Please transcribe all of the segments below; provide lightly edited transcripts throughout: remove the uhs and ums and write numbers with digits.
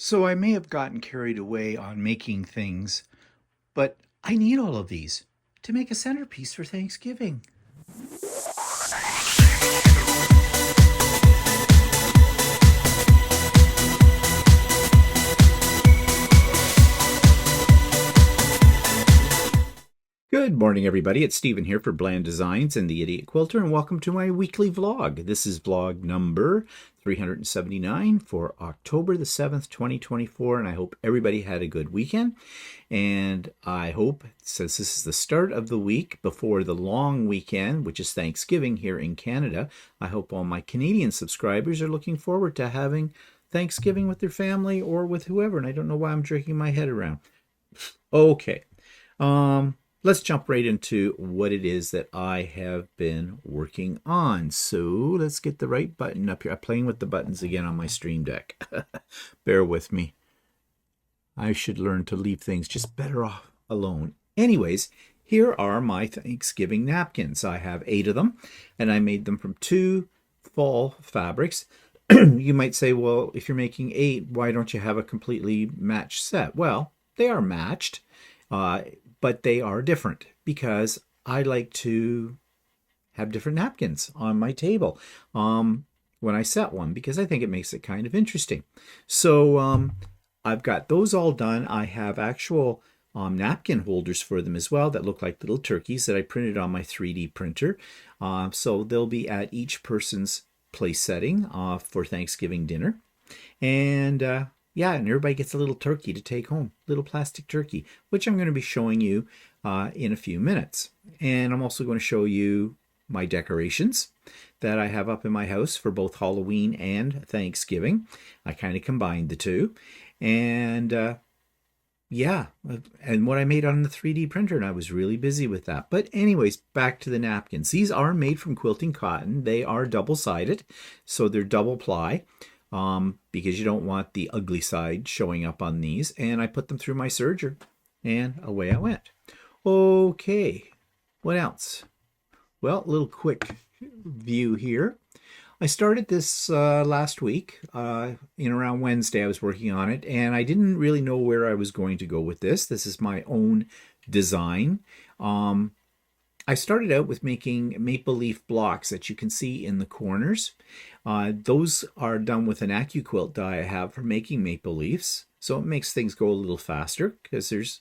So I may have gotten carried away on making things, but I need all of these to make a centerpiece for Thanksgiving. Good morning, everybody. It's Stephen here for Bland Designs and the Idiot Quilter, and welcome to my weekly vlog. This is vlog number 379 for October the 7th, 2024, and I hope everybody had a good weekend. And I hope, since this is the start of the week before the long weekend, which is Thanksgiving here in Canada, I hope all my Canadian subscribers are looking forward to having Thanksgiving with their family or with whoever, and I don't know why I'm jerking my head around. Okay. Let's jump right into what it is that I have been working on. So let's get the right button up here. I'm playing with the buttons again on my Stream Deck. Bear with me. I should learn to leave things just better off alone. Anyways, here are my Thanksgiving napkins. I have 8 of them, and I made them from 2 fall fabrics. You might say, well, if you're making 8, why don't you have a completely matched set? Well, they are matched. But they are different because I like to have different napkins on my table when I set one, because I think it makes it kind of interesting. So I've got those all done. I have actual napkin holders for them as well that look like little turkeys that I printed on my 3D printer. So they'll be at each person's place setting for Thanksgiving dinner. And yeah, and everybody gets a little turkey to take home, little plastic turkey, which I'm going to be showing you in a few minutes. And I'm also going to show you my decorations that I have up in my house for both Halloween and Thanksgiving. I kind of combined the two. And yeah, and what I made on the 3D printer, and I was really busy with that. But anyways, back to the napkins. These are made from quilting cotton. They are double-sided, so they're double ply. Because you don't want the ugly side showing up on these. And I put them through my serger, and away I went. Okay, what else? Well, a little quick view here. I started this last week. In around Wednesday, I was working on it, and I didn't really know where I was going to go with this. This is my own design. I started out with making maple leaf blocks that you can see in the corners. Those are done with an AccuQuilt die I have for making maple leaves. So it makes things go a little faster because there's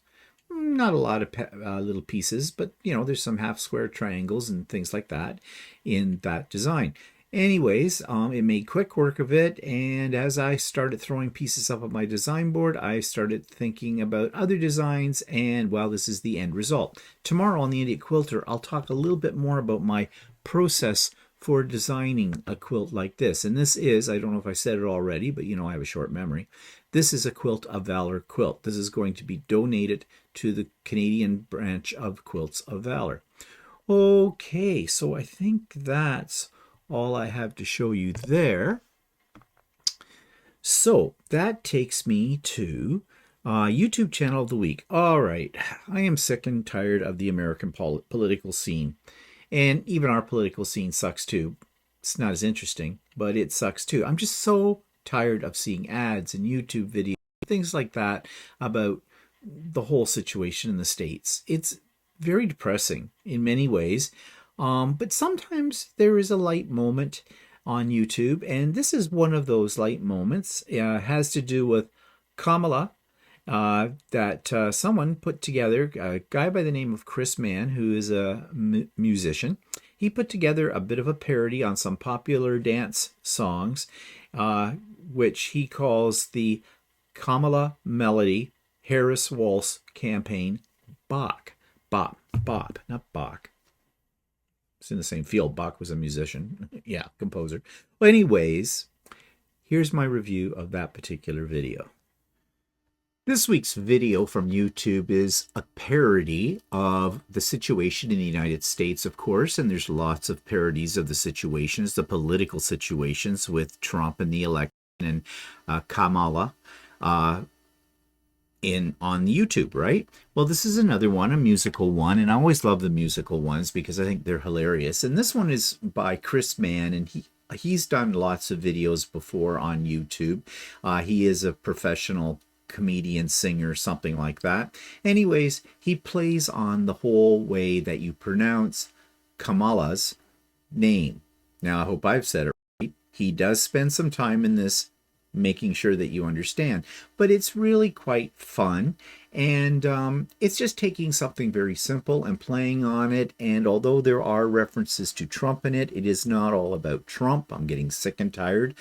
not a lot of little pieces, but you know, there's some half square triangles and things like that in that design. Anyways, it made quick work of it, and as I started throwing pieces up on my design board, I started thinking about other designs, and well, this is the end result. Tomorrow on the Idiot Quilter, I'll talk a little bit more about my process for designing a quilt like this. And this is, I don't know if I said it already, but you know I have a short memory. This is a Quilt of Valor quilt. This is going to be donated to the Canadian branch of Quilts of Valor. Okay, so I think that's all I have to show you there. So that takes me to YouTube channel of the week. All right, I am sick and tired of the American political scene. And even our political scene sucks too. It's not as interesting, but it sucks too. I'm just so tired of seeing ads and YouTube videos, things like that about the whole situation in the States. It's very depressing in many ways. But sometimes there is a light moment on YouTube, and this is one of those light moments. It has to do with Kamala, that someone put together, a guy by the name of Mann, who is a musician. He put together a bit of a parody on some popular dance songs, which he calls the Kamala Melody Harris Waltz Campaign Bach. Bop, bop, not Bach. It's in the same field. Bach was a musician. Yeah, composer. Well, anyways, here's my review of that particular video. This week's video from YouTube is a parody of the situation in the United States, of course, and there's lots of parodies of the situations, the political situations with Trump and the election and Kamala on YouTube, right? Well, this is another one, a musical one, and I always love the musical ones because I think they're hilarious. And this one is by Mann, and he's done lots of videos before on YouTube. He is a professional comedian, singer, something like that. Anyways, he plays on the whole way that you pronounce Kamala's name. Now, I hope I've said it right. He does spend some time in this making sure that you understand, but it's really quite fun, and it's just taking something very simple and playing on it. And although there are references to Trump in it, it is not all about Trump. I'm getting sick and tired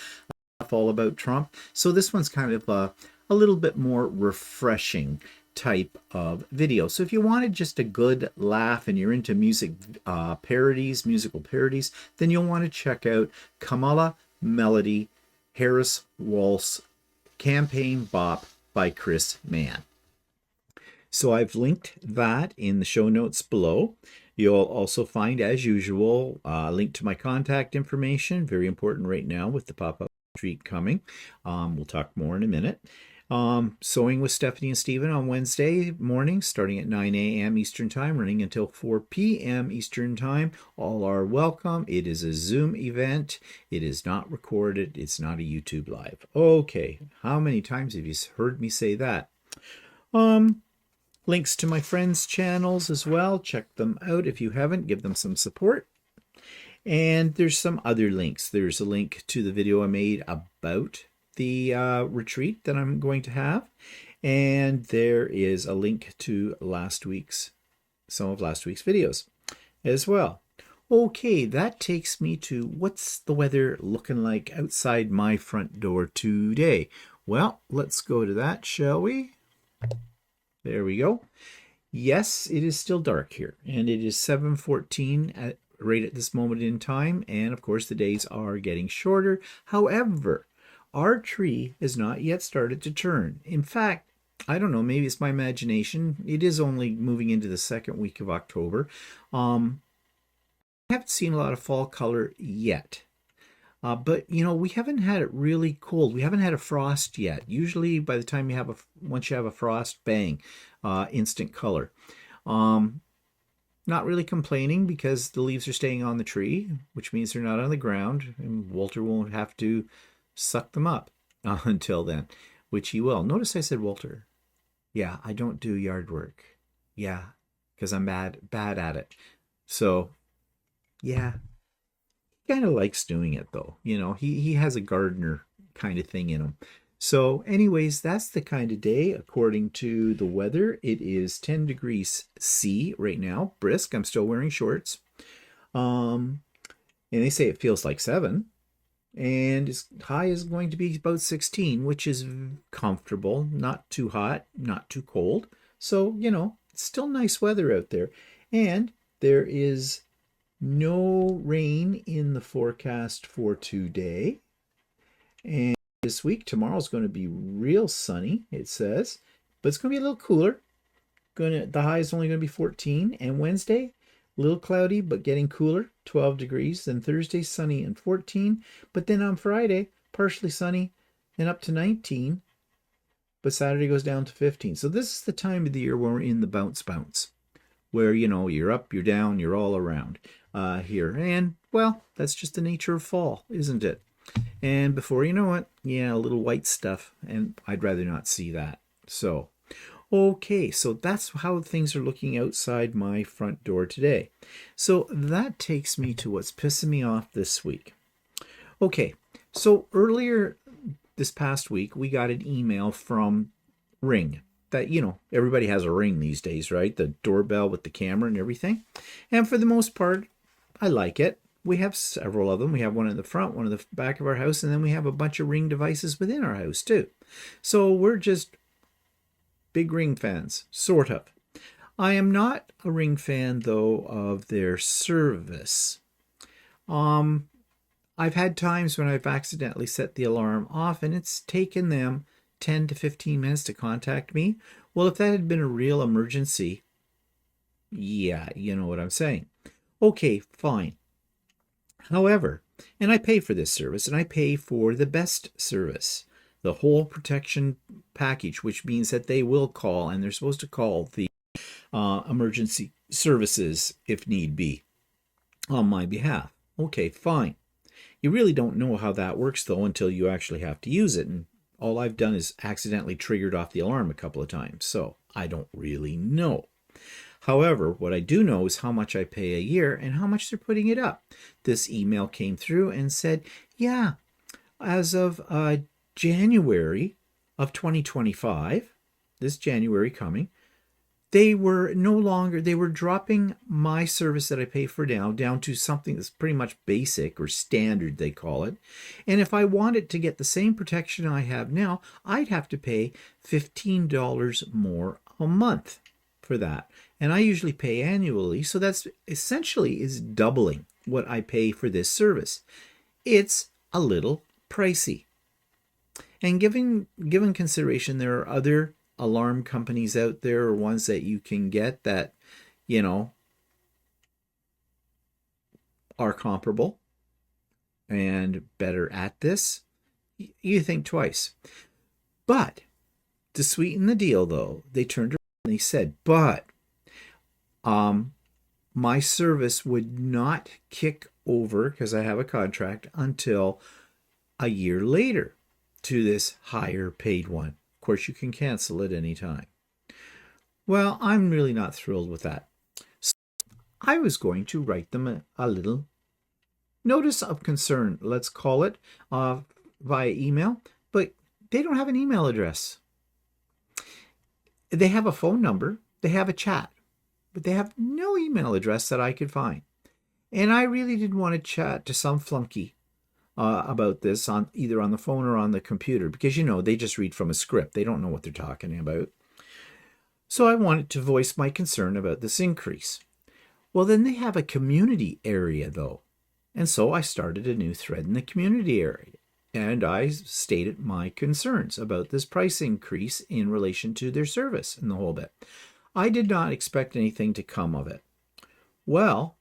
of all about Trump, so this one's kind of a little bit more refreshing type of video. So if you wanted just a good laugh and you're into music parodies, musical parodies, then you'll want to check out Kamala Melody Harris Walz Campaign Bop by Chris Mann. So I've linked that in the show notes below. You'll also find, as usual, a link to my contact information. Very important right now with the pop-up retreat coming. We'll talk more in a minute. Sewing with Stephanie and Stephen on Wednesday morning, starting at 9 a.m. Eastern Time, running until 4 p.m. Eastern Time. All are welcome. It is a Zoom event. It is not recorded. It's not a YouTube live. Okay, how many times have you heard me say that? Links to my friends' channels as well. Check them out if you haven't. Give them some support. And there's some other links. There's a link to the video I made about the retreat that I'm going to have, and there is a link to some of last week's videos as well. Okay, that takes me to what's the weather looking like outside my front door today. Well, let's go to that, shall we? There we go. Yes, it is still dark here, and it is 7:14 right at this moment in time, and of course the days are getting shorter. However, our tree has not yet started to turn. In fact, I don't know, maybe it's my imagination. It is only moving into the second week of October. I haven't seen a lot of fall color yet. But, you know, we haven't had it really cold. We haven't had a frost yet. Usually by the time once you have a frost, bang, instant color. Not really complaining because the leaves are staying on the tree, which means they're not on the ground, and Walter won't have to suck them up until then, which he will. Notice I said Walter. Yeah, I don't do yard work. Yeah, because I'm bad at it. So, yeah, he kind of likes doing it though. You know, he has a gardener kind of thing in him. So anyways, that's the kind of day according to the weather. It is 10 degrees C right now, brisk. I'm still wearing shorts. And they say it feels like 7. And its high is going to be about 16, which is comfortable, not too hot, not too cold. So, you know, it's still nice weather out there. And there is no rain in the forecast for today. And this week, tomorrow's going to be real sunny, it says, but it's going to be a little cooler. The high is only going to be 14. And Wednesday, a little cloudy, but getting cooler, 12 degrees. Then Thursday, sunny and 14. But then on Friday, partially sunny and up to 19. But Saturday goes down to 15. So this is the time of the year where we're in the bounce, where, you know, you're up, you're down, you're all around here. And, well, that's just the nature of fall, isn't it? And before you know it, yeah, a little white stuff. And I'd rather not see that. So, okay, so that's how things are looking outside my front door today. So that takes me to what's pissing me off this week. Okay, so earlier this past week, we got an email from Ring. That, you know, everybody has a Ring these days, right? The doorbell with the camera and everything. And for the most part, I like it. We have several of them. We have one in the front, one in the back of our house, and then we have a bunch of Ring devices within our house too. So we're just big Ring fans, sort of. I am not a Ring fan, though, of their service. I've had times when I've accidentally set the alarm off, and it's taken them 10 to 15 minutes to contact me. Well, if that had been a real emergency, yeah, you know what I'm saying. Okay, fine. However, and I pay for this service, and I pay for the best service, the whole protection package, which means that they will call, and they're supposed to call the emergency services if need be on my behalf. Okay, fine. You really don't know how that works, though, until you actually have to use it. And all I've done is accidentally triggered off the alarm a couple of times, so I don't really know. However, what I do know is how much I pay a year and how much they're putting it up. This email came through and said, yeah, as of January of 2025, this January coming, they were dropping my service that I pay for now down to something that's pretty much basic or standard, they call it. And if I wanted to get the same protection I have now, I'd have to pay $15 more a month for that. And I usually pay annually, so that's essentially is doubling what I pay for this service. It's a little pricey. And given consideration, there are other alarm companies out there, or ones that you can get that, are comparable and better at this, you think twice. But to sweeten the deal, though, they turned around and they said, but my service would not kick over, because I have a contract, until a year later to this higher paid one. Of course, you can cancel at any time. Well, I'm really not thrilled with that. So I was going to write them a little notice of concern, let's call it, via email, but they don't have an email address. They have a phone number, they have a chat, but they have no email address that I could find. And I really didn't want to chat to some flunky about this either on the phone or on the computer, because they just read from a script. They don't know what they're talking about. So I wanted to voice my concern about this increase. Well, then they have a community area, though. And so I started a new thread in the community area, and I stated my concerns about this price increase in relation to their service and the whole bit. I did not expect anything to come of it. Well,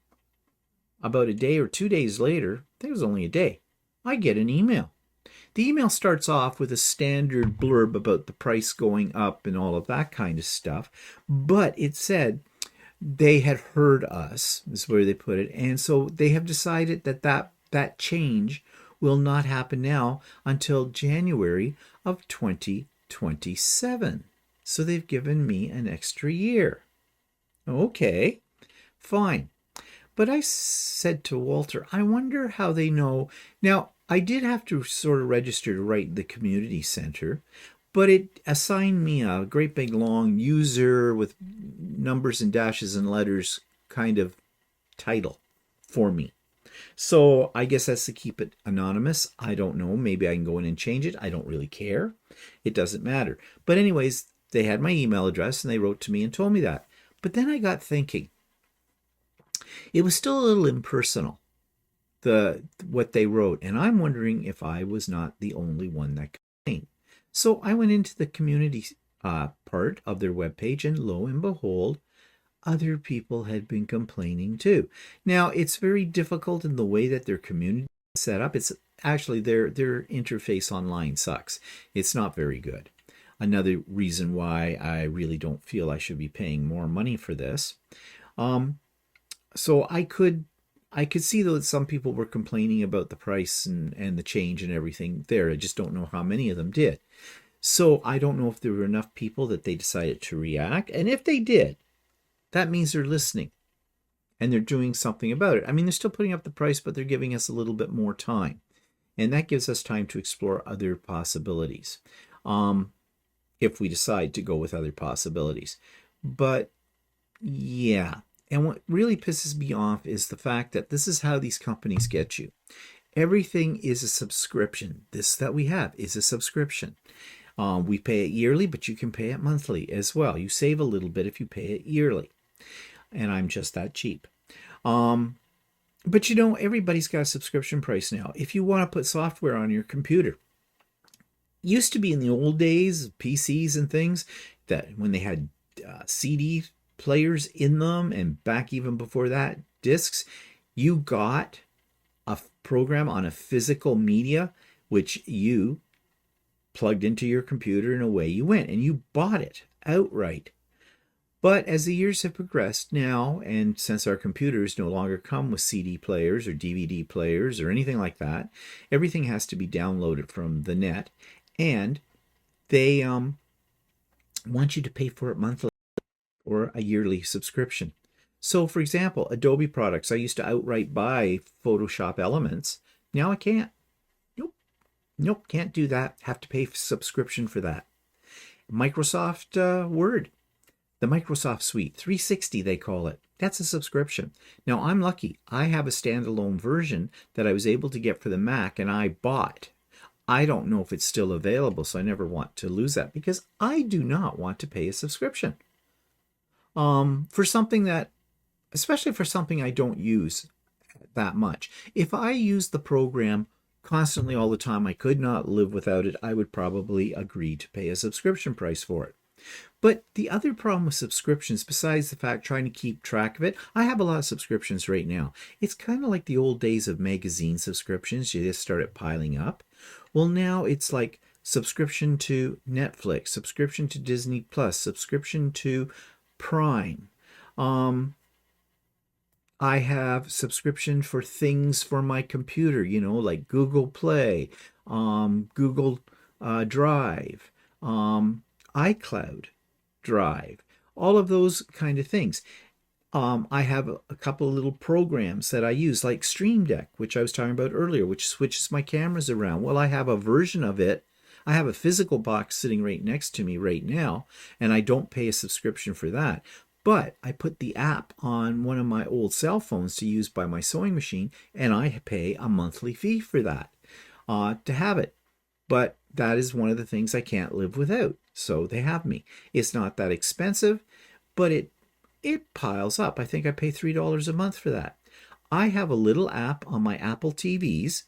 about a day or 2 days later, I think it was only a day, I get an email. The email starts off with a standard blurb about the price going up and all of that kind of stuff, but it said they had heard us, is where they put it, and so they have decided that change will not happen now until January of 2027. So they've given me an extra year. Okay, fine. But I said to Walter, I wonder how they know. Now, I did have to sort of register to write the community center, but it assigned me a great big long user with numbers and dashes and letters kind of title for me. So I guess that's to keep it anonymous. I don't know. Maybe I can go in and change it. I don't really care. It doesn't matter. But anyways, they had my email address and they wrote to me and told me that. But then I got thinking. It was still a little impersonal, what they wrote, and I'm wondering if I was not the only one that complained. So I went into the community part of their webpage, and lo and behold, other people had been complaining too. Now, it's very difficult in the way that their community is set up. It's actually their interface online sucks. It's not very good. Another reason why I really don't feel I should be paying more money for this. So I could see, though, that some people were complaining about the price and the change and everything there. I just don't know how many of them did. So I don't know if there were enough people that they decided to react. And if they did, that means they're listening and they're doing something about it. I mean, they're still putting up the price, but they're giving us a little bit more time. And that gives us time to explore other possibilities, if we decide to go with other possibilities. But yeah. And what really pisses me off is the fact that this is how these companies get you. Everything is a subscription. This that we have is a subscription. We pay it yearly, but you can pay it monthly as well. You save a little bit if you pay it yearly. And I'm just that cheap. But everybody's got a subscription price now. If you want to put software on your computer, used to be in the old days, PCs and things, that when they had CD players in them, and back even before that, discs, you got a program on a physical media which you plugged into your computer and away you went, and you bought it outright. But as the years have progressed now, and since our computers no longer come with CD players or DVD players or anything like that, everything has to be downloaded from the net, and they want you to pay for it monthly or a yearly subscription. So, for example, Adobe products, I used to outright buy Photoshop Elements. Now I can't. Nope, can't do that. Have to pay subscription for that. Microsoft Word, the Microsoft Suite, 360 they call it. That's a subscription. Now I'm lucky. I have a standalone version that I was able to get for the Mac and I bought. I don't know if it's still available, so I never want to lose that because I do not want to pay a subscription. For something that, especially for something I don't use that much. If I use the program constantly all the time, I could not live without it, I would probably agree to pay a subscription price for it. But the other problem with subscriptions, besides the fact trying to keep track of it, I have a lot of subscriptions right now. It's kind of like the old days of magazine subscriptions. You just started piling up. Well, now it's like subscription to Netflix, subscription to Disney Plus, subscription to Prime. I have subscription for things for my computer, like Google Play, Google Drive, iCloud Drive, all of those kind of things. I have a couple of little programs that I use, like Stream Deck, which I was talking about earlier, which switches my cameras around. Well, I have a version of it. I have a physical box sitting right next to me right now, and I don't pay a subscription for that. But I put the app on one of my old cell phones to use by my sewing machine, and I pay a monthly fee for that to have it. But that is one of the things I can't live without. So they have me. It's not that expensive, but it piles up. I think I pay $3 a month for that. I have a little app on my Apple TVs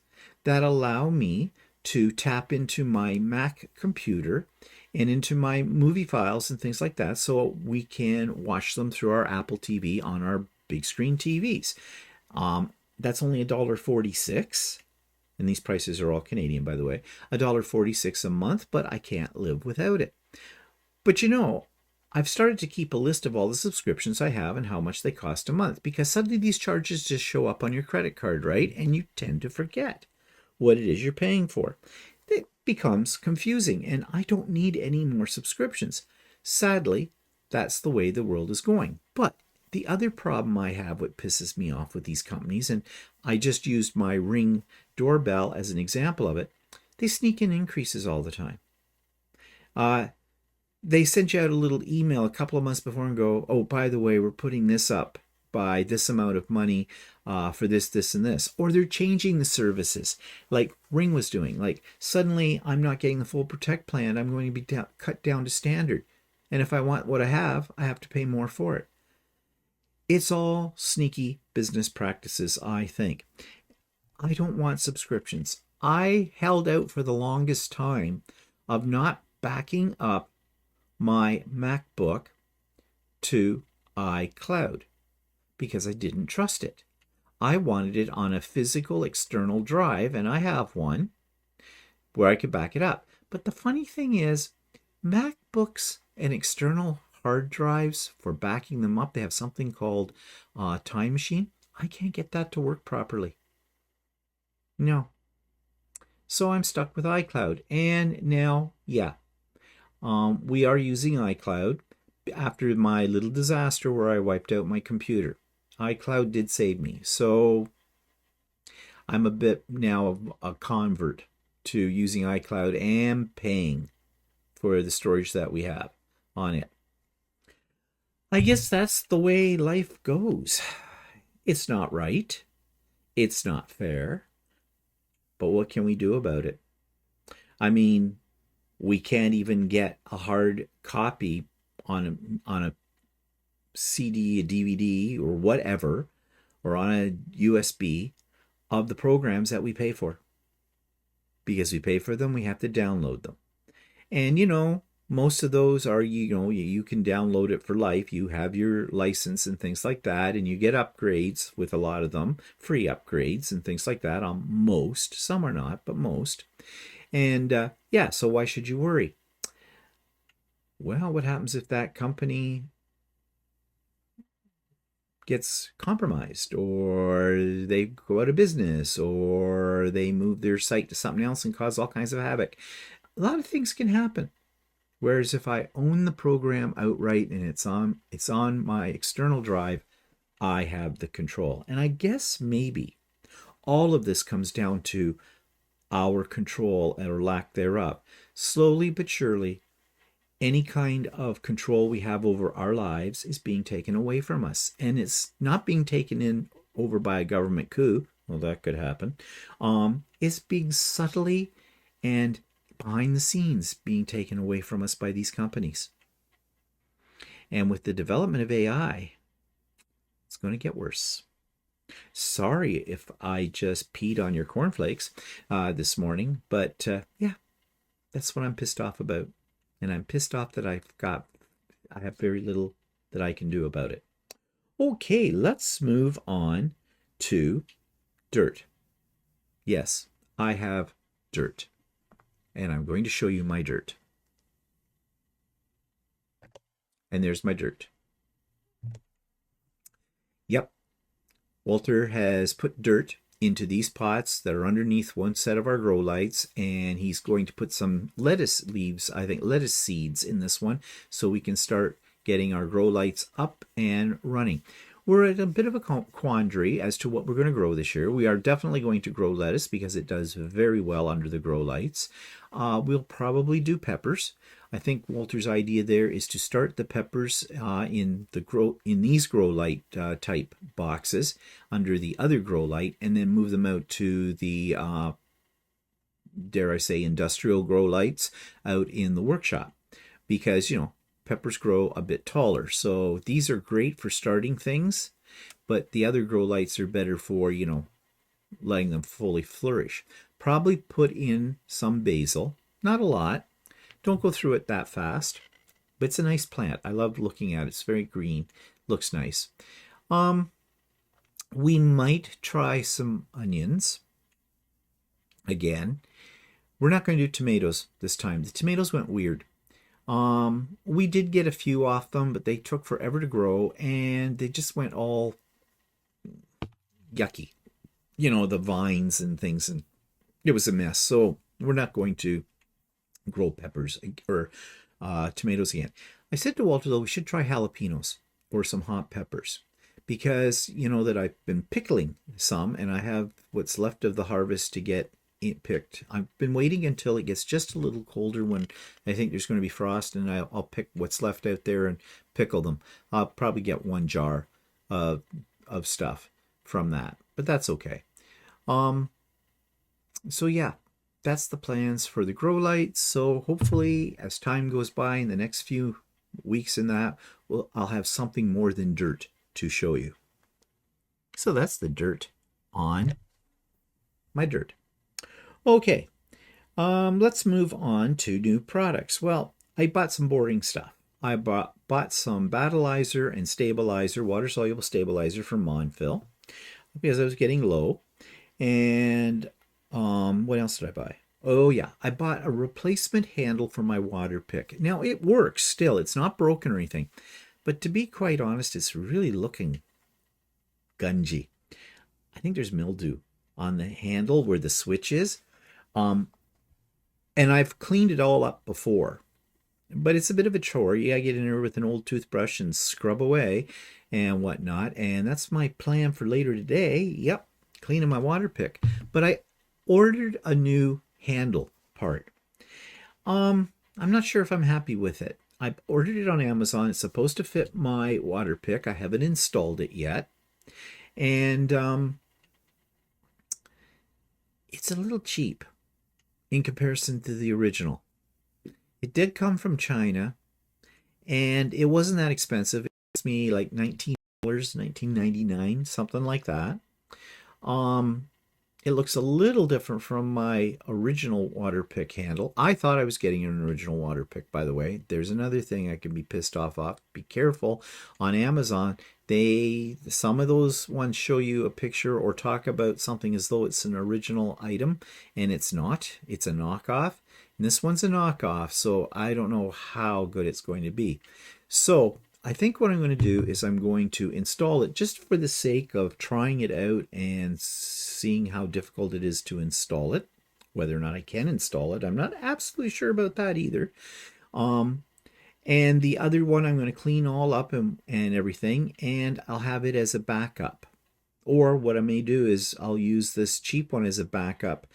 that allow me to tap into my Mac computer and into my movie files and things like that so we can watch them through our Apple TV on our big screen TVs. That's only $1.46, and these prices are all Canadian, by the way. $1.46 a month, but I can't live without it. But I've started to keep a list of all the subscriptions I have and how much they cost a month, because suddenly these charges just show up on your credit card, right? And you tend to forget what it is you're paying for. It becomes confusing, and I don't need any more subscriptions. Sadly, that's the way the world is going. But the other problem I have, what pisses me off with these companies, and I just used my Ring doorbell as an example of it, they sneak in increases all the time. They sent you out a little email a couple of months before and go, oh, by the way, we're putting this up by this amount of money for this, this, and this. Or they're changing the services like Ring was doing. Like suddenly I'm not getting the full Protect plan. I'm going to be cut down to standard. And if I want what I have to pay more for it. It's all sneaky business practices, I think. I don't want subscriptions. I held out for the longest time of not backing up my MacBook to iCloud because I didn't trust it. I wanted it on a physical external drive, and I have one where I could back it up. But the funny thing is, MacBooks and external hard drives, for backing them up, they have something called Time Machine. I can't get that to work properly. No. So I'm stuck with iCloud. And now, we are using iCloud after my little disaster where I wiped out my computer. iCloud did save me. So I'm a bit now of a convert to using iCloud and paying for the storage that we have on it. I guess that's the way life goes. It's not right. It's not fair. But what can we do about it? I mean, we can't even get a hard copy on a CD, a DVD, or whatever, or on a USB of the programs that we pay for. Because we pay for them, we have to download them. And most of those are, you can download it for life. You have your license and things like that, and you get upgrades with a lot of them, free upgrades and things like that on most. Some are not, but most. And so why should you worry? Well, what happens if that company gets compromised, or they go out of business, or they move their site to something else and cause all kinds of havoc. A lot of things can happen. Whereas if I own the program outright and it's on my external drive, I have the control. And I guess maybe all of this comes down to our control or lack thereof. Slowly but surely, any kind of control we have over our lives is being taken away from us. And it's not being taken in over by a government coup. Well, that could happen. It's being subtly and behind the scenes being taken away from us by these companies. And with the development of AI, it's going to get worse. Sorry if I just peed on your cornflakes this morning, but yeah, that's what I'm pissed off about. And I'm pissed off that I have very little that I can do about it. Okay, let's move on to dirt. Yes, I have dirt. And I'm going to show you my dirt. And there's my dirt. Yep. Walter has put dirt into these pots that are underneath one set of our grow lights, and he's going to put some lettuce leaves, I think lettuce seeds in this one, so we can start getting our grow lights up and running. We're at a bit of a quandary as to what we're going to grow this year. We are definitely going to grow lettuce because it does very well under the grow lights. We'll probably do peppers. I think Walter's idea there is to start the peppers in these grow light type boxes under the other grow light, and then move them out to the dare I say industrial grow lights out in the workshop, because peppers grow a bit taller. So these are great for starting things, but the other grow lights are better for, letting them fully flourish. Probably put in some basil, not a lot. Don't go through it that fast, but it's a nice plant. I love looking at it. It's very green, looks nice. We might try some onions again. We're not going to do tomatoes this time. The tomatoes went weird. We did get a few off them, but they took forever to grow, and they just went all yucky. The vines and things, and it was a mess. So we're not going to grow peppers or tomatoes again. I said to Walter, though, we should try jalapenos or some hot peppers, because that I've been pickling some, and I have what's left of the harvest to get picked. I've been waiting until it gets just a little colder, when I think there's going to be frost, and I'll pick what's left out there and pickle them. I'll probably get 1 jar of stuff from that, but that's okay. So yeah, that's the plans for the grow lights. So hopefully, as time goes by in the next few weeks in that, I'll have something more than dirt to show you. So that's the dirt on my dirt. Okay, let's move on to new products. Well, I bought some boring stuff. I bought some battleizer and stabilizer, water-soluble stabilizer from Mann, because I was getting low. And what else did I buy? Oh yeah, I bought a replacement handle for my water pick. Now it works still. It's not broken or anything. But to be quite honest, it's really looking gungy. I think there's mildew on the handle where the switch is. And I've cleaned it all up before, but it's a bit of a chore. You gotta get in there with an old toothbrush and scrub away and whatnot. And that's my plan for later today. Yep, cleaning my water pick. But I ordered a new handle part. I'm not sure if I'm happy with it. I ordered it on Amazon. It's supposed to fit my water pick. I haven't installed it yet. And it's a little cheap in comparison to the original. It did come from China, and it wasn't that expensive. It cost me like $19, $19.99, something like that. It looks a little different from my original water pick handle. I thought I was getting an original water pick, by the way. There's another thing I can be pissed off. Be careful. On Amazon, some of those ones show you a picture or talk about something as though it's an original item, and it's not. It's a knockoff. And this one's a knockoff, so I don't know how good it's going to be. So I think what I'm going to do is I'm going to install it just for the sake of trying it out and seeing how difficult it is to install it. Whether or not I can install it, I'm not absolutely sure about that either. And the other one I'm going to clean all up and everything, and I'll have it as a backup. Or what I may do is I'll use this cheap one as a backup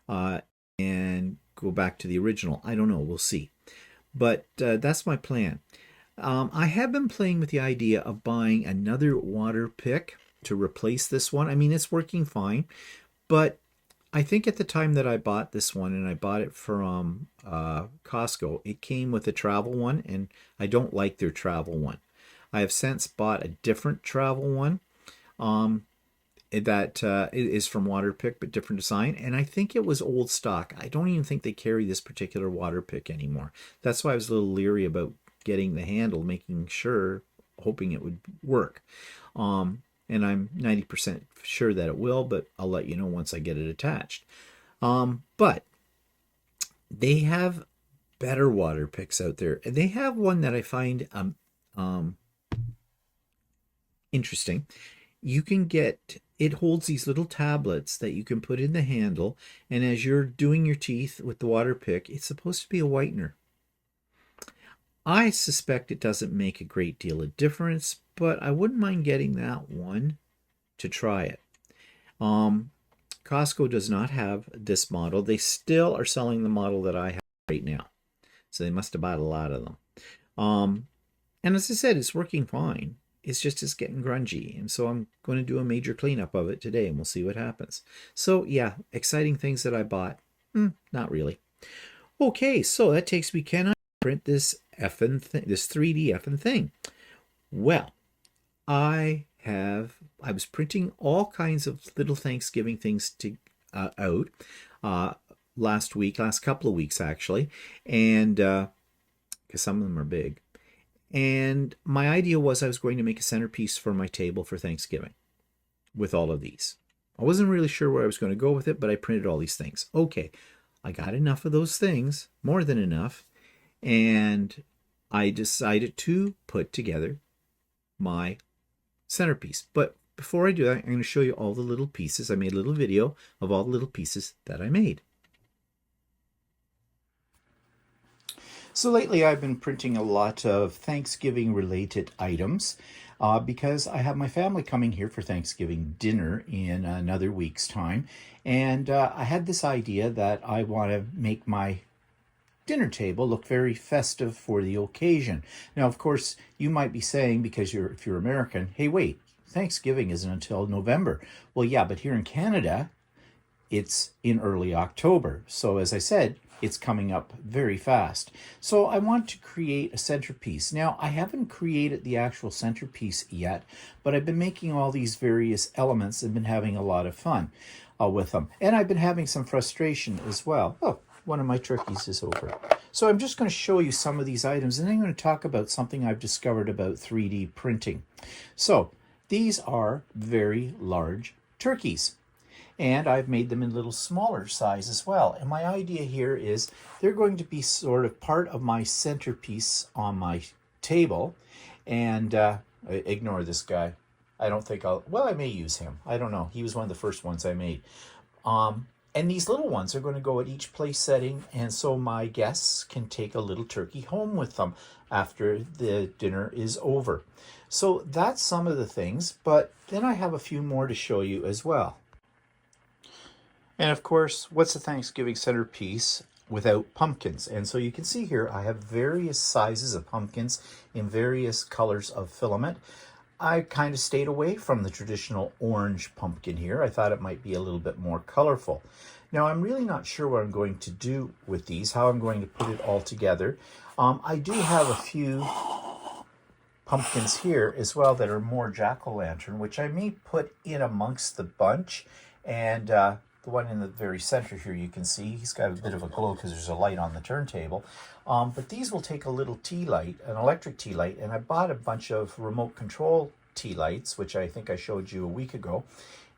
and go back to the original. I don't know. We'll see. But that's my plan. I have been playing with the idea of buying another water pick to replace this one. I mean, it's working fine, but I think at the time that I bought this one, and I bought it from Costco, it came with a travel one, and I don't like their travel one. I have since bought a different travel one that is from Waterpik, but different design, and I think it was old stock. I don't even think they carry this particular Waterpik anymore. That's why I was a little leery about getting the handle, making sure, hoping it would work. And I'm 90% sure that it will, but I'll let you know once I get it attached. But they have better water picks out there. And they have one that I find interesting. You can get, it holds these little tablets that you can put in the handle, and as you're doing your teeth with the water pick, it's supposed to be a whitener. I suspect it doesn't make a great deal of difference, but I wouldn't mind getting that one to try it. Costco does not have this model. They still are selling the model that I have right now. So they must have bought a lot of them. And as I said, it's working fine. It's getting grungy. And so I'm going to do a major cleanup of it today, and we'll see what happens. So yeah, exciting things that I bought. Not really. Okay, so that takes me, can I print this effing thing, this 3D effing thing? Well, I was printing all kinds of little Thanksgiving things to out last couple of weeks actually, and because some of them are big. And my idea was I was going to make a centerpiece for my table for Thanksgiving with all of these. I wasn't really sure where I was going to go with it, but I printed all these things. Okay, I got enough of those things, more than enough, and I decided to put together my centerpiece. But before I do that, I'm going to show you all the little pieces. I made a little video of all the little pieces that I made. So lately I've been printing a lot of Thanksgiving related items because I have my family coming here for Thanksgiving dinner in another week's time. And I had this idea that I want to make my dinner table look very festive for the occasion. Now, of course, you might be saying, because if you're American, hey, wait, Thanksgiving isn't until November. Well, yeah, but here in Canada, it's in early October. So as I said, it's coming up very fast. So I want to create a centerpiece. Now, I haven't created the actual centerpiece yet, but I've been making all these various elements and been having a lot of fun with them. And I've been having some frustration as well. Oh, one of my turkeys is over. So I'm just going to show you some of these items, and then I'm going to talk about something I've discovered about 3D printing. So these are very large turkeys, and I've made them in little smaller size as well. And my idea here is they're going to be sort of part of my centerpiece on my table. And ignore this guy. I don't think I may use him. I don't know. He was one of the first ones I made. And these little ones are going to go at each place setting, and so my guests can take a little turkey home with them after the dinner is over. So that's some of the things, but then I have a few more to show you as well. And of course, what's a Thanksgiving centerpiece without pumpkins? And so you can see here, I have various sizes of pumpkins in various colors of filament. I kind of stayed away from the traditional orange pumpkin here. I thought it might be a little bit more colorful. Now, I'm really not sure what I'm going to do with these, how I'm going to put it all together. I do have a few pumpkins here as well that are more jack-o'-lantern, which I may put in amongst the bunch. And the one in the very center here, you can see he's got a bit of a glow because there's a light on the turntable. But these will take a little tea light, an electric tea light, and I bought a bunch of remote control tea lights, which I think I showed you a week ago.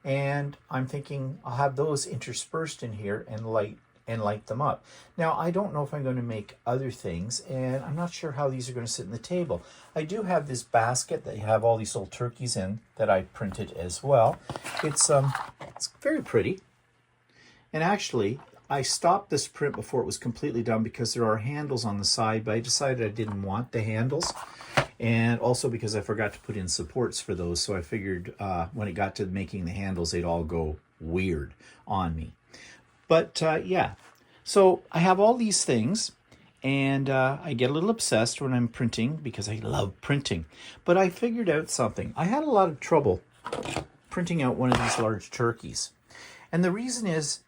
And I'm thinking I'll have those interspersed in here and light and light them up. Now, I don't know if I'm going to make other things, and I'm not sure how these are going to sit in the table. I do have this basket that have all these little turkeys in that I printed as well. It's very pretty. And actually, I stopped this print before it was completely done because there are handles on the side, but I decided I didn't want the handles. And also because I forgot to put in supports for those, so I figured when it got to making the handles, they'd all go weird on me. But yeah, so I have all these things, and I get a little obsessed when I'm printing because I love printing. But I figured out something. I had a lot of trouble printing out one of these large turkeys. And the reason is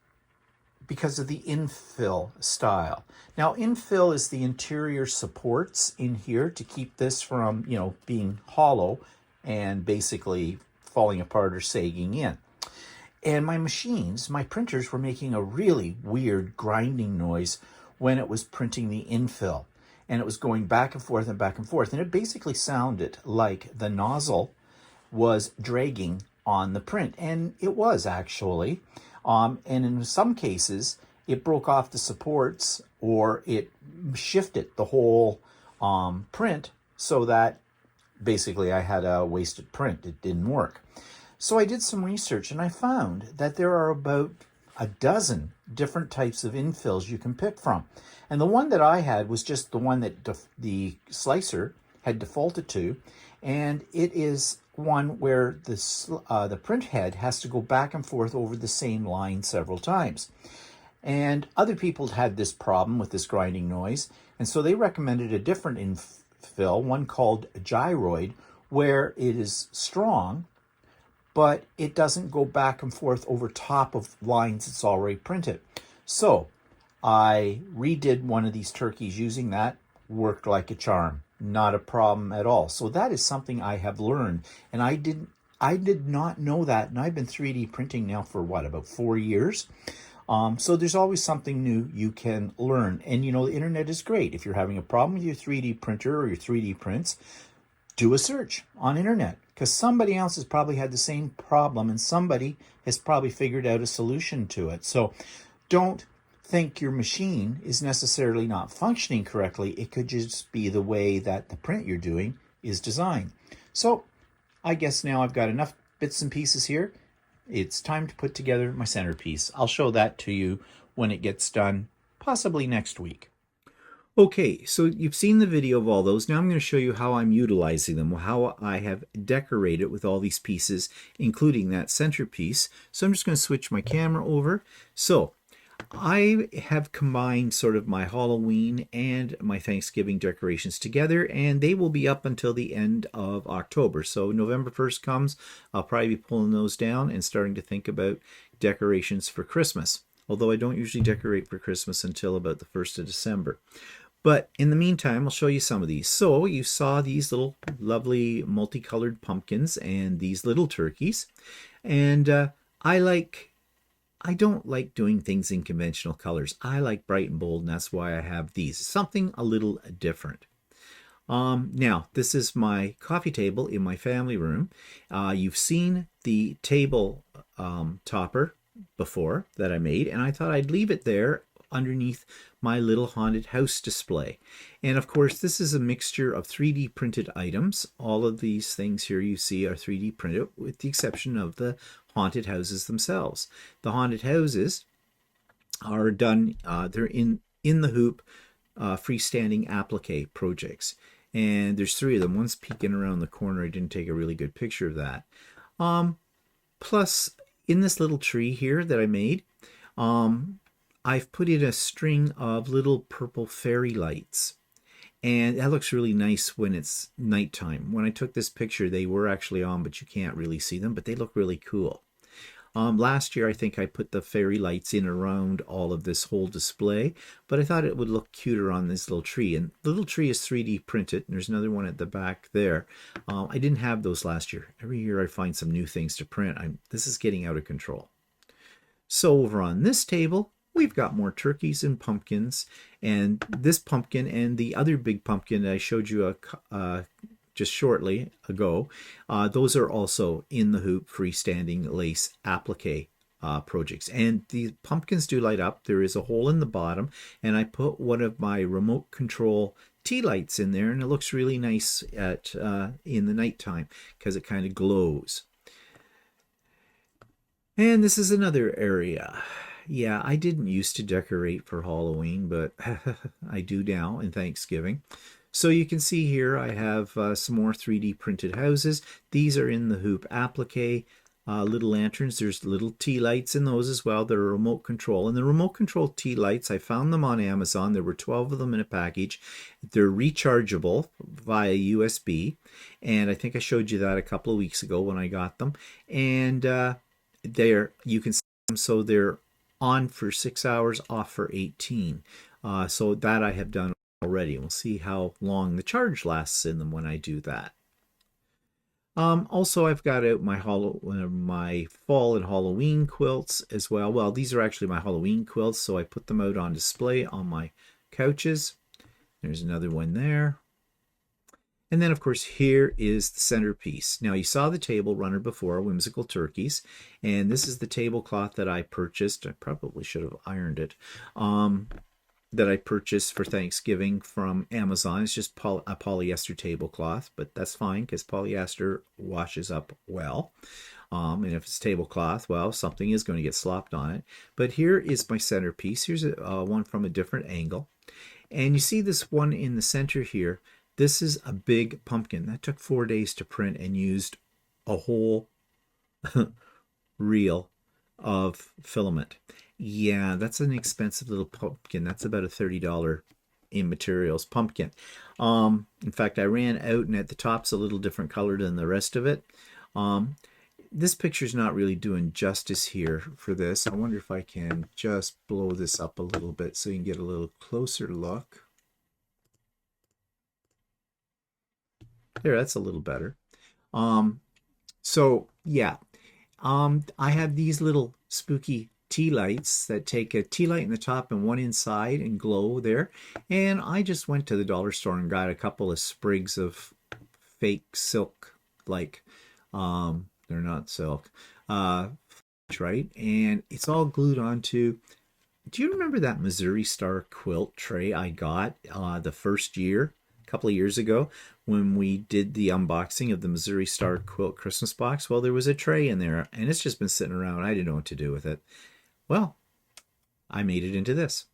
because of the infill style. Now, infill is the interior supports in here to keep this from, being hollow and basically falling apart or sagging in. And my printers were making a really weird grinding noise when it was printing the infill. And it was going back and forth and back and forth. And it basically sounded like the nozzle was dragging on the print. And it was actually. And in some cases, it broke off the supports or it shifted the whole print so that basically I had a wasted print. It didn't work. So I did some research and I found that there are about a dozen different types of infills you can pick from. And the one that I had was just the one that the slicer had defaulted to. And it is one where the print head has to go back and forth over the same line several times. And other people had this problem with this grinding noise, and so they recommended a different infill, one called gyroid, where it is strong, but it doesn't go back and forth over top of lines it's already printed. So I redid one of these turkeys using that, worked like a charm. Not a problem at all. So that is something I have learned, and I did not know that, and I've been 3D printing now for about 4 years. So there's always something new you can learn, and the internet is great. If you're having a problem with your 3D printer or your 3D prints, do a search on internet, because somebody else has probably had the same problem, and somebody has probably figured out a solution to it. So don't think your machine is necessarily not functioning correctly. It could just be the way that the print you're doing is designed. So I guess now I've got enough bits and pieces here. It's time to put together my centerpiece. I'll show that to you when it gets done, possibly next week. Okay, so you've seen the video of all those. Now I'm going to show you how I'm utilizing them, how I have decorated with all these pieces, including that centerpiece. So I'm just going to switch my camera over. So I have combined sort of my Halloween and my Thanksgiving decorations together, and they will be up until the end of October. So November 1st comes, I'll probably be pulling those down and starting to think about decorations for Christmas. Although I don't usually decorate for Christmas until about the 1st of December. But in the meantime, I'll show you some of these. So you saw these little lovely multicolored pumpkins and these little turkeys. And I don't like doing things in conventional colors. I like bright and bold, and that's why I have these. Something a little different. Now, this is my coffee table in my family room. You've seen the table topper before that I made, and I thought I'd leave it there underneath my little haunted house display. And of course, this is a mixture of 3D printed items. All of these things here you see are 3D printed, with the exception of the haunted houses themselves. The haunted houses are done, they're in the hoop freestanding applique projects. And there's 3 of them. One's peeking around the corner. I didn't take a really good picture of that. Plus, in this little tree here that I made, I've put in a string of little purple fairy lights. And that looks really nice when it's nighttime. When I took this picture, they were actually on, but you can't really see them, but they look really cool. Last year, I think I put the fairy lights in around all of this whole display, but I thought it would look cuter on this little tree. And the little tree is 3D printed, and there's another one at the back there. I didn't have those last year. Every year I find some new things to print. This is getting out of control. So over on this table, we've got more turkeys and pumpkins, and this pumpkin and the other big pumpkin that I showed you just shortly ago, those are also in the hoop freestanding lace applique projects. And the pumpkins do light up. There is a hole in the bottom, and I put one of my remote control tea lights in there, and it looks really nice at in the nighttime because it kind of glows. And this is another area. Yeah, I didn't used to decorate for Halloween, but I do now in Thanksgiving. So you can see here I have some more 3D printed houses. These are in the hoop applique. Little lanterns. There's little tea lights in those as well. They're a remote control. And the remote control tea lights, I found them on Amazon. There were 12 of them in a package. They're rechargeable via USB. And I think I showed you that a couple of weeks ago when I got them. And you can see them, so they're on for 6 hours, off for 18. So that I have done already. We'll see how long the charge lasts in them when I do that. Also, I've got out my fall and Halloween quilts as well. Well, these are actually my Halloween quilts, so I put them out on display on my couches. There's another one there. And then, of course, here is the centerpiece. Now, you saw the table runner before, Whimsical Turkeys, and this is the tablecloth that I purchased. I probably should have ironed it. That I purchased for Thanksgiving from Amazon. It's just a polyester tablecloth, but that's fine because polyester washes up well. And if it's tablecloth, well, something is going to get slopped on it. But here is my centerpiece. Here's one from a different angle. And you see this one in the center here. This is a big pumpkin. That took 4 days to print and used a whole reel of filament. Yeah, that's an expensive little pumpkin. That's about a $30 in materials pumpkin. In fact, I ran out, and at the top's a little different color than the rest of it. This picture's not really doing justice here for this. I wonder if I can just blow this up a little bit so you can get a little closer look. There, that's a little better. So yeah, I have these little spooky tea lights that take a tea light in the top and one inside and glow there. And I just went to the dollar store and got a couple of sprigs of fake silk, like they're not silk, right? And it's all glued onto. Do you remember that Missouri Star quilt tray I got the first year, a couple of years ago, when we did the unboxing of the Missouri Star quilt Christmas box? Well, there was a tray in there, and it's just been sitting around. I didn't know what to do with it. Well, I made it into this.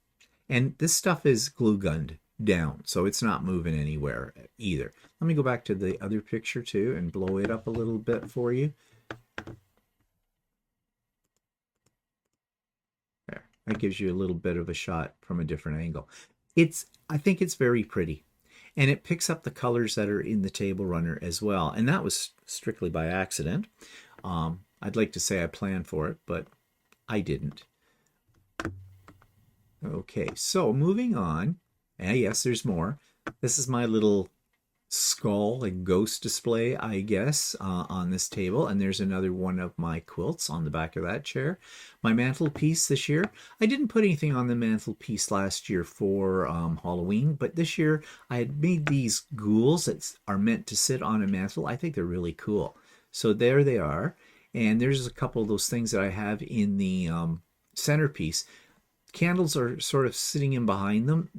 And this stuff is glue gunned down, so it's not moving anywhere either. Let me go back to the other picture too and blow it up a little bit for you. There, that gives you a little bit of a shot from a different angle. I think it's very pretty. And it picks up the colors that are in the table runner as well. And that was strictly by accident. I'd like to say I planned for it, but I didn't. Okay, so moving on. Yes, there's more. This is my little skull and ghost display, I guess, on this table. And there's another one of my quilts on the back of that chair. My mantelpiece this year. I didn't put anything on the mantelpiece last year for Halloween, but this year I had made these ghouls that are meant to sit on a mantle. I think they're really cool. So there they are. And there's a couple of those things that I have in the centerpiece. Candles are sort of sitting in behind them.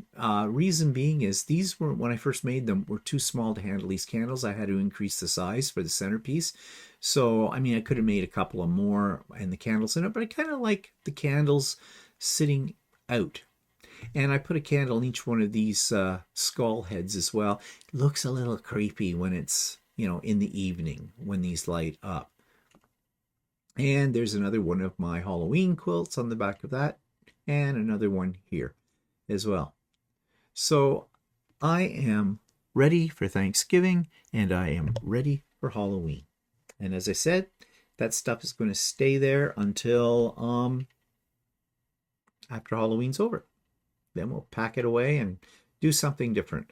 Reason being is these were, when I first made them, were too small to handle these candles. I had to increase the size for the centerpiece. So, I mean, I could have made a couple of more and the candles in it, but I kind of like the candles sitting out. And I put a candle in each one of these skull heads as well. It looks a little creepy when it's, in the evening when these light up. And there's another one of my Halloween quilts on the back of that, and another one here as well. So I am ready for Thanksgiving, and I am ready for Halloween. And as I said, that stuff is going to stay there until after Halloween's over. Then we'll pack it away and do something different.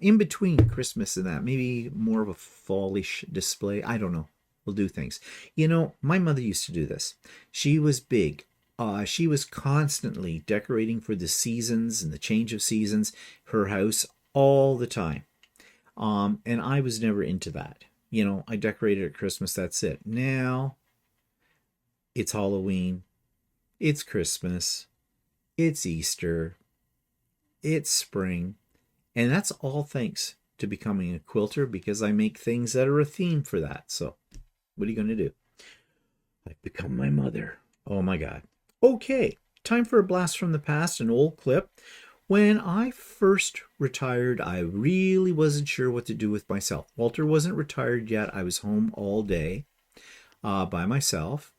In between Christmas and that, maybe more of a fallish display. I don't know. We'll do things. My mother used to do this. She was big. She was constantly decorating for the seasons and the change of seasons, her house all the time. And I was never into that. I decorated at Christmas, that's it. Now, It's Halloween. It's Christmas. It's Easter. It's spring. And that's all thanks to becoming a quilter, because I make things that are a theme for that. So what are you going to do? I've become my mother. Oh my God. Okay, time for a blast from the past, an old clip. When I first retired, I really wasn't sure what to do with myself. Walter wasn't retired yet. I was home all day by myself.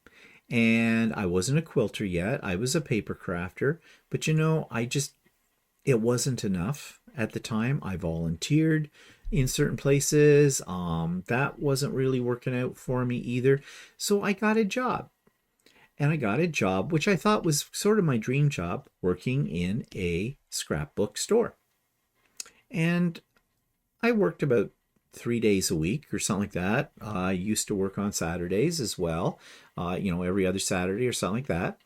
And I wasn't a quilter yet. I was a paper crafter. But it wasn't enough at the time. I volunteered in certain places. That wasn't really working out for me either. So I got a job. And I got a job, which I thought was sort of my dream job, working in a scrapbook store. And I worked about 3 days a week or something like that. I used to work on Saturdays as well, every other Saturday or something like that.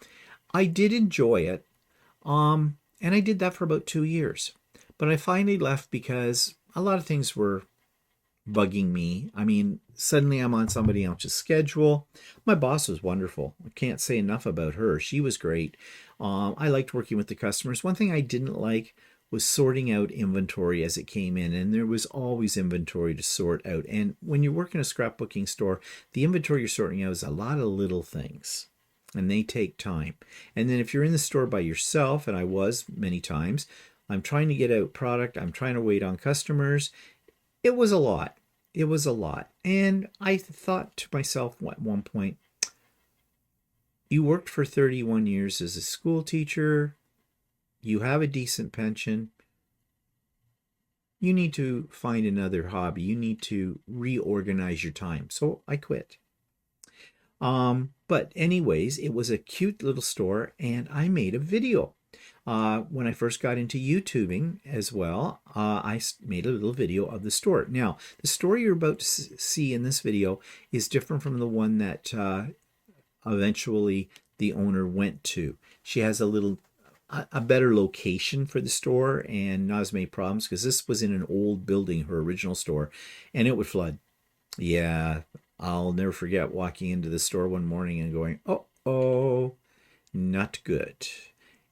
I did enjoy it. And I did that for about 2 years. But I finally left because a lot of things were bugging me. I mean, suddenly I'm on somebody else's schedule. My boss was wonderful. I can't say enough about her. She was great. I liked working with the customers. One thing I didn't like was sorting out inventory as it came in, and there was always inventory to sort out. And when you work in a scrapbooking store, the inventory you're sorting out is a lot of little things, and they take time. And then if you're in the store by yourself, and I was many times, I'm trying to get out product, I'm trying to wait on customers. It was a lot. It was a lot. And I thought to myself at one point, you worked for 31 years as a school teacher. You have a decent pension. You need to find another hobby. You need to reorganize your time. So I quit. But anyways, it was a cute little store, and I made a video. When I first got into YouTubing as well, I made a little video of the store. Now, the store you're about to see in this video is different from the one that eventually the owner went to. She has a better location for the store and not as many problems, because this was in an old building, her original store, and it would flood. Yeah, I'll never forget walking into the store one morning and going, oh, not good.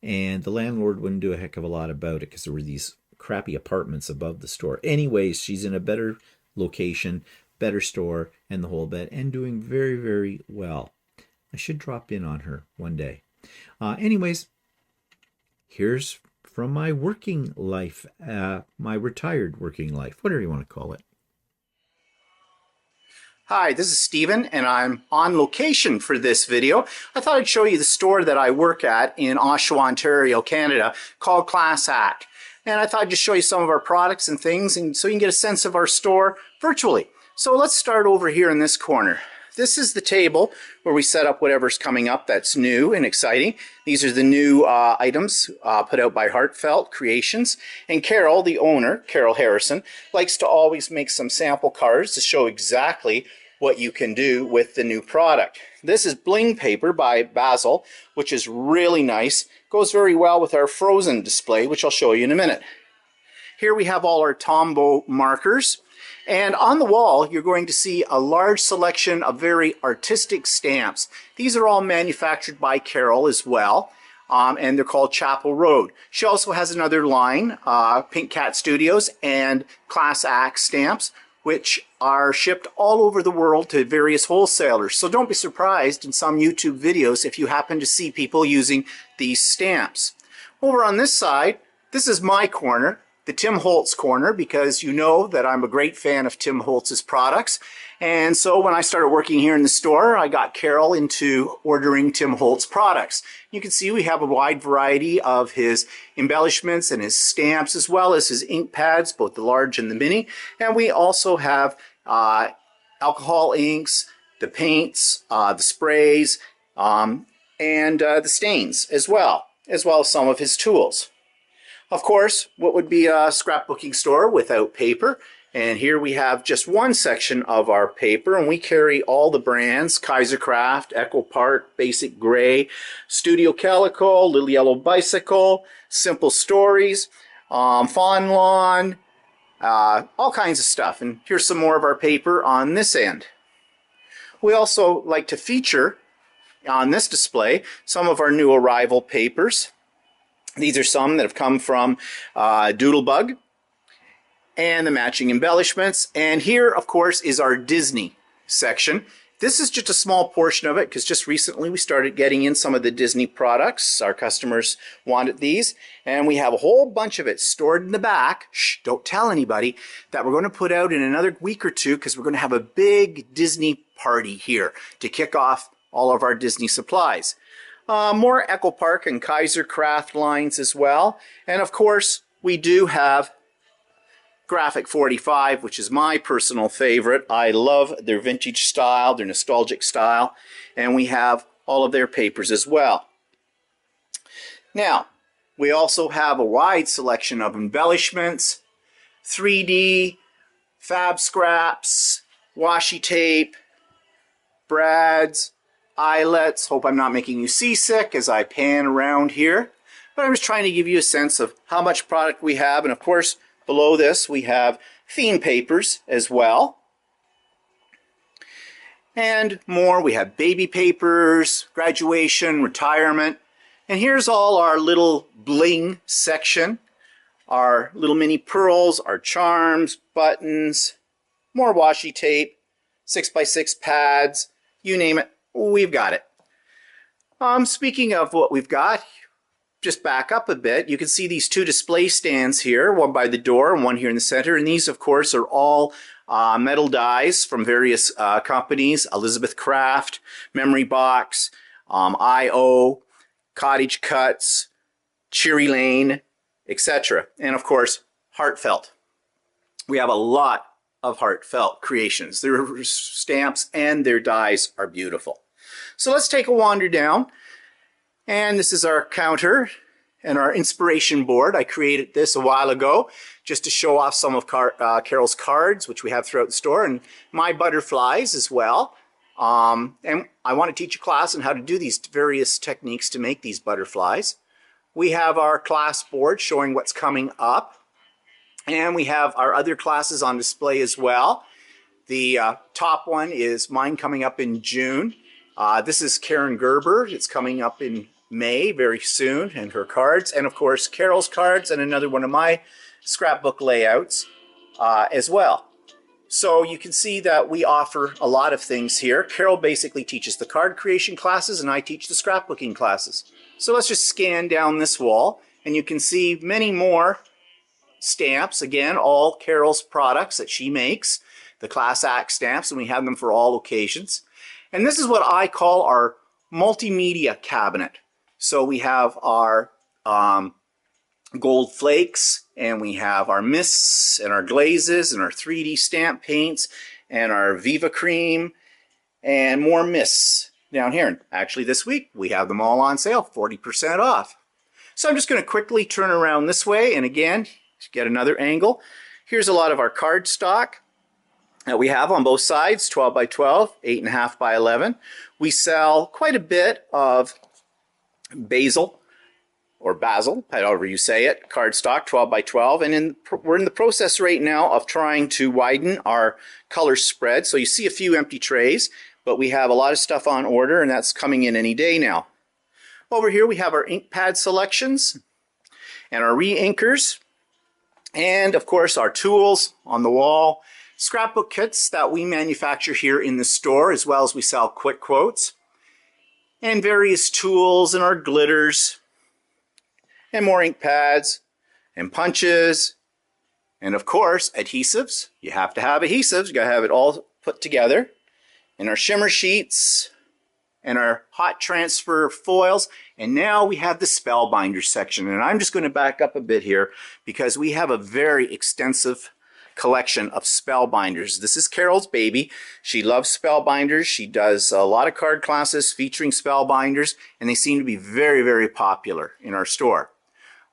And the landlord wouldn't do a heck of a lot about it because there were these crappy apartments above the store. Anyways, she's in a better location, better store, and the whole bit, and doing very, very well. I should drop in on her one day. Anyways, here's from my working life, my retired working life, whatever you want to call it. Hi, this is Steven, and I'm on location for this video. I thought I'd show you the store that I work at in Oshawa, Ontario, Canada, called Class Act. And I thought I'd just show you some of our products and things, and so you can get a sense of our store virtually. So let's start over here in this corner. This is the table where we set up whatever's coming up that's new and exciting. These are the new items put out by Heartfelt Creations. And Carol, the owner, Carol Harrison, likes to always make some sample cards to show exactly what you can do with the new product. This is bling paper by Basil, which is really nice. Goes very well with our frozen display, which I'll show you in a minute. Here we have all our Tombow markers. And on the wall, you're going to see a large selection of very artistic stamps. These are all manufactured by Carol as well, and they're called Chapel Road. She also has another line, Pink Cat Studios and Class Act stamps, which are shipped all over the world to various wholesalers. So don't be surprised in some YouTube videos if you happen to see people using these stamps. Over on this side, this is my corner, the Tim Holtz corner, because you know that I'm a great fan of Tim Holtz's products. And so when I started working here in the store, I got Carol into ordering Tim Holtz products. You can see we have a wide variety of his embellishments and his stamps, as well as his ink pads, both the large and the mini. And we also have alcohol inks, the paints, the sprays, and the stains as well as some of his tools. Of course, what would be a scrapbooking store without paper? And here we have just one section of our paper, and we carry all the brands: Kaisercraft, Echo Park, Basic Gray, Studio Calico, Little Yellow Bicycle, Simple Stories, Fawn Lawn, all kinds of stuff. And here's some more of our paper on this end. We also like to feature on this display some of our new arrival papers. These are some that have come from Doodlebug, and the matching embellishments. And here, of course, is our Disney section. This is just a small portion of it because just recently we started getting in some of the Disney products. Our customers wanted these, and we have a whole bunch of it stored in the back. Shh, don't tell anybody, that we're going to put out in another week or two because we're going to have a big Disney party here to kick off all of our Disney supplies. More Echo Park and Kaiser Craft lines as well. And of course, we do have Graphic 45, which is my personal favorite. I love their vintage style, their nostalgic style, and we have all of their papers as well. Now, we also have a wide selection of embellishments, 3D, fab scraps, washi tape, brads, eyelets. Hope I'm not making you seasick as I pan around here, but I'm just trying to give you a sense of how much product we have. And of course, below this, we have theme papers as well. And more, we have baby papers, graduation, retirement. And here's all our little bling section. Our little mini pearls, our charms, buttons, more washi tape, 6x6 pads, you name it, we've got it. Speaking of what we've got, just back up a bit, you can see these two display stands here, one by the door and one here in the center. And these, of course, are all metal dies from various companies: Elizabeth Craft, Memory Box, I.O., Cottage Cuts, Cheery Lane, etc. And of course, Heartfelt. We have a lot of Heartfelt creations. Their stamps and their dies are beautiful. So let's take a wander down. And this is our counter and our inspiration board. I created this a while ago just to show off some of Carol's cards, which we have throughout the store, and my butterflies as well. And I want to teach a class on how to do these various techniques to make these butterflies. We have our class board showing what's coming up. And we have our other classes on display as well. The top one is mine coming up in June. This is Karen Gerber. It's coming up in May very soon, and her cards. And of course, Carol's cards and another one of my scrapbook layouts as well. So you can see that we offer a lot of things here. Carol basically teaches the card creation classes, and I teach the scrapbooking classes. So let's just scan down this wall, and you can see many more stamps. Again, all Carol's products that she makes, the Class Act stamps, and we have them for all occasions. And this is what I call our multimedia cabinet. So we have our gold flakes, and we have our mists and our glazes and our 3D stamp paints and our Viva Cream and more mists down here. And actually this week we have them all on sale, 40% off. So I'm just going to quickly turn around this way, and again, to get another angle. Here's a lot of our card stock that we have on both sides, 12 by 12, 8.5 by 11. We sell quite a bit of basil, or basil, however you say it, cardstock, 12 by 12. And we're in the process right now of trying to widen our color spread. So you see a few empty trays, but we have a lot of stuff on order, and that's coming in any day now. Over here we have our ink pad selections and our re-inkers, and of course our tools on the wall, scrapbook kits that we manufacture here in the store, as well as we sell quick quotes, and various tools and our glitters, and more ink pads and punches, and of course adhesives. You have to have adhesives, you gotta have it all put together, and our shimmer sheets and our hot transfer foils. And now we have the spellbinder section, and I'm just going to back up a bit here because we have a very extensive collection of spellbinders. This is Carol's baby. She loves spellbinders. She does a lot of card classes featuring spellbinders, and they seem to be very, very popular in our store.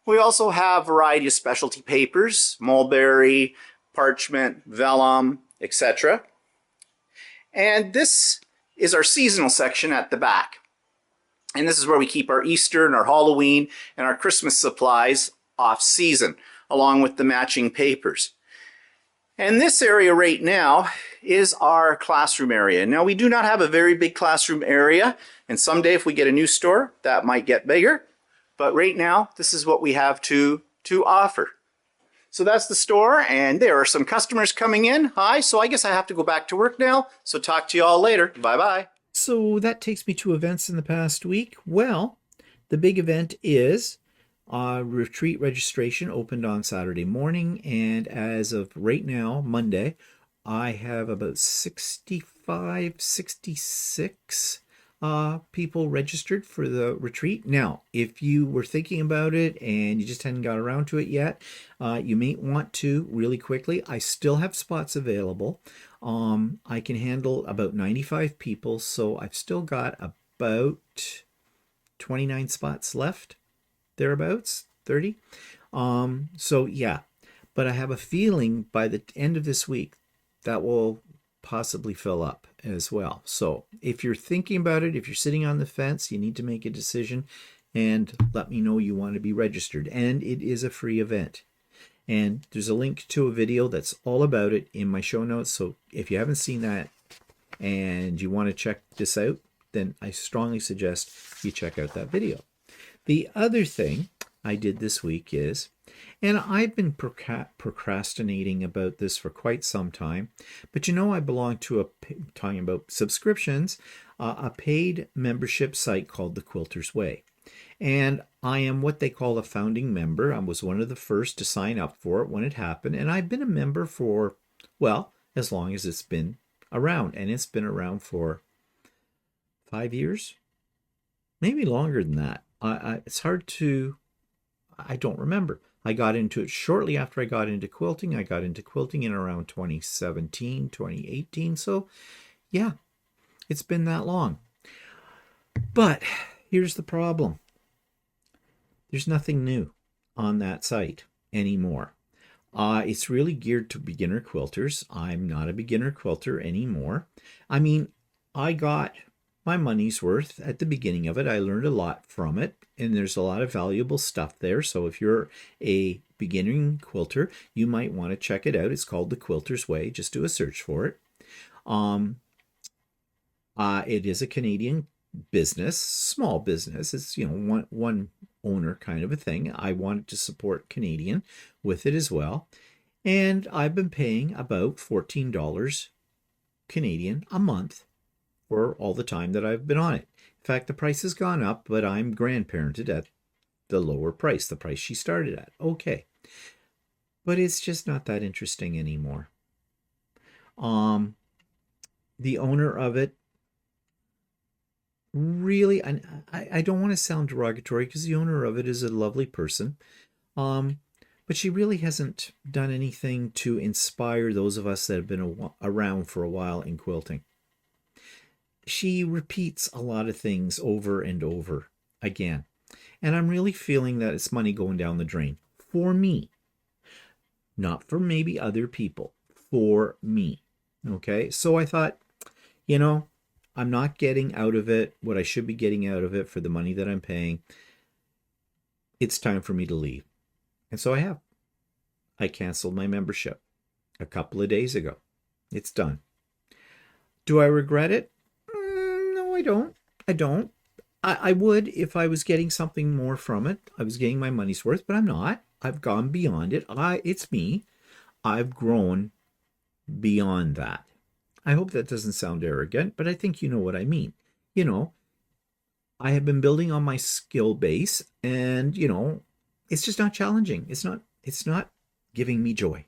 We also have a variety of specialty papers, mulberry, parchment, vellum, etc. And this is our seasonal section at the back. And this is where we keep our Easter and our Halloween and our Christmas supplies off season, along with the matching papers. And this area right now is our classroom area. Now, we do not have a very big classroom area, and someday if we get a new store, that might get bigger. But right now, this is what we have to offer. So that's the store, and there are some customers coming in. Hi, so I guess I have to go back to work now. So talk to you all later. Bye-bye. So that takes me to events in the past week. Well, the big event is retreat registration opened on Saturday morning, and as of right now, Monday, I have about 65, 66 people registered for the retreat. Now, if you were thinking about it and you just hadn't got around to it yet, you may want to really quickly. I still have spots available. I can handle about 95 people, so I've still got about 29 spots left, thereabouts, 30. So yeah, but I have a feeling by the end of this week that will possibly fill up as well. So if you're thinking about it, if you're sitting on the fence, you need to make a decision and let me know you want to be registered. And it is a free event. And there's a link to a video that's all about it in my show notes. So if you haven't seen that and you want to check this out, then I strongly suggest you check out that video. The other thing I did this week is, and I've been procrastinating about this for quite some time, but you know I belong to talking about subscriptions, a paid membership site called the Quilter's Way. And I am what they call a founding member. I was one of the first to sign up for it when it happened, and I've been a member for, well, as long as it's been around, and it's been around for 5 years, maybe longer than that. It's hard to, I don't remember. I got into it shortly after I got into quilting. I got into quilting in around 2017, 2018. So yeah, it's been that long. But here's the problem. There's nothing new on that site anymore. It's really geared to beginner quilters. I'm not a beginner quilter anymore. I mean, I got my money's worth at the beginning of it. I learned a lot from it, and there's a lot of valuable stuff there. So if you're a beginning quilter, you might want to check it out. It's called The Quilter's Way. Just do a search for it. It is a Canadian business, small business. It's, you know, one owner kind of a thing. I wanted to support Canadian with it as well. And I've been paying about $14 Canadian a month for all the time that I've been on it. In fact, the price has gone up, but I'm grandparented at the lower price, the price she started at. Okay. But it's just not that interesting anymore. The owner of it really, I don't want to sound derogatory because the owner of it is a lovely person. But she really hasn't done anything to inspire those of us that have been around for a while in quilting. She repeats a lot of things over and over again. And I'm really feeling that it's money going down the drain for me. Not for maybe other people, for me. Okay, so I thought, you know, I'm not getting out of it what I should be getting out of it for the money that I'm paying. It's time for me to leave. And so I have. I canceled my membership a couple of days ago. It's done. Do I regret it? No, I don't. I would if I was getting something more from it. I was getting my money's worth, but I'm not. I've gone beyond it. It's me. I've grown beyond that. I hope that doesn't sound arrogant, but I think you know what I mean. You know, I have been building on my skill base, and, you know, it's just not challenging. It's not giving me joy.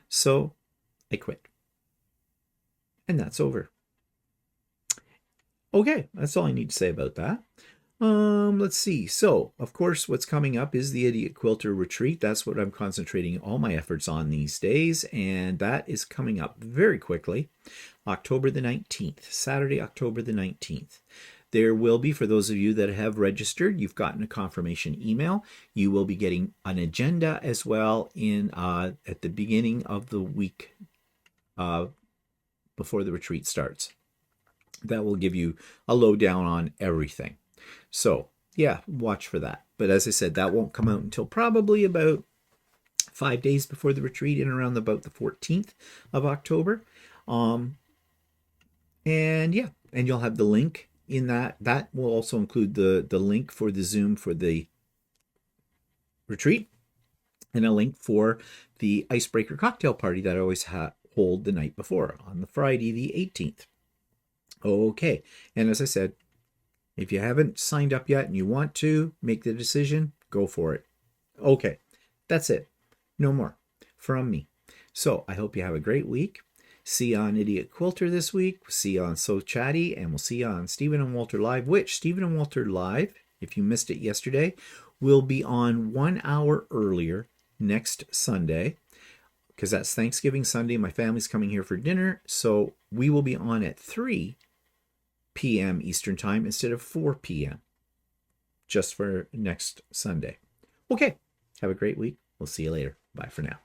So I quit. And that's over. Okay, that's all I need to say about that. Let's see. So, of course, what's coming up is the Idiot Quilter Retreat. That's what I'm concentrating all my efforts on these days, and that is coming up very quickly. October the 19th, Saturday, October the 19th. There will be, for those of you that have registered, you've gotten a confirmation email. You will be getting an agenda as well in at the beginning of the week before the retreat starts. That will give you a lowdown on everything. So, yeah, watch for that. But as I said, that won't come out until probably about 5 days before the retreat, in around about the 14th of October. And yeah, and you'll have the link in that. That will also include the link for the Zoom for the retreat, and a link for the icebreaker cocktail party that I always hold the night before on the Friday the 18th. Okay, and as I said, if you haven't signed up yet and you want to make the decision, go for it. Okay, that's it. No more from me. So I hope you have a great week. See you on Idiot Quilter this week. See you on So Chatty, and we'll see you on Stephen and Walter Live, which Stephen and Walter Live, if you missed it yesterday, will be on 1 hour earlier next Sunday, because that's Thanksgiving Sunday. My family's coming here for dinner, so we will be on at 3 p.m. Eastern Time instead of 4 p.m. just for next Sunday. Okay, have a great week. We'll see you later. Bye for now.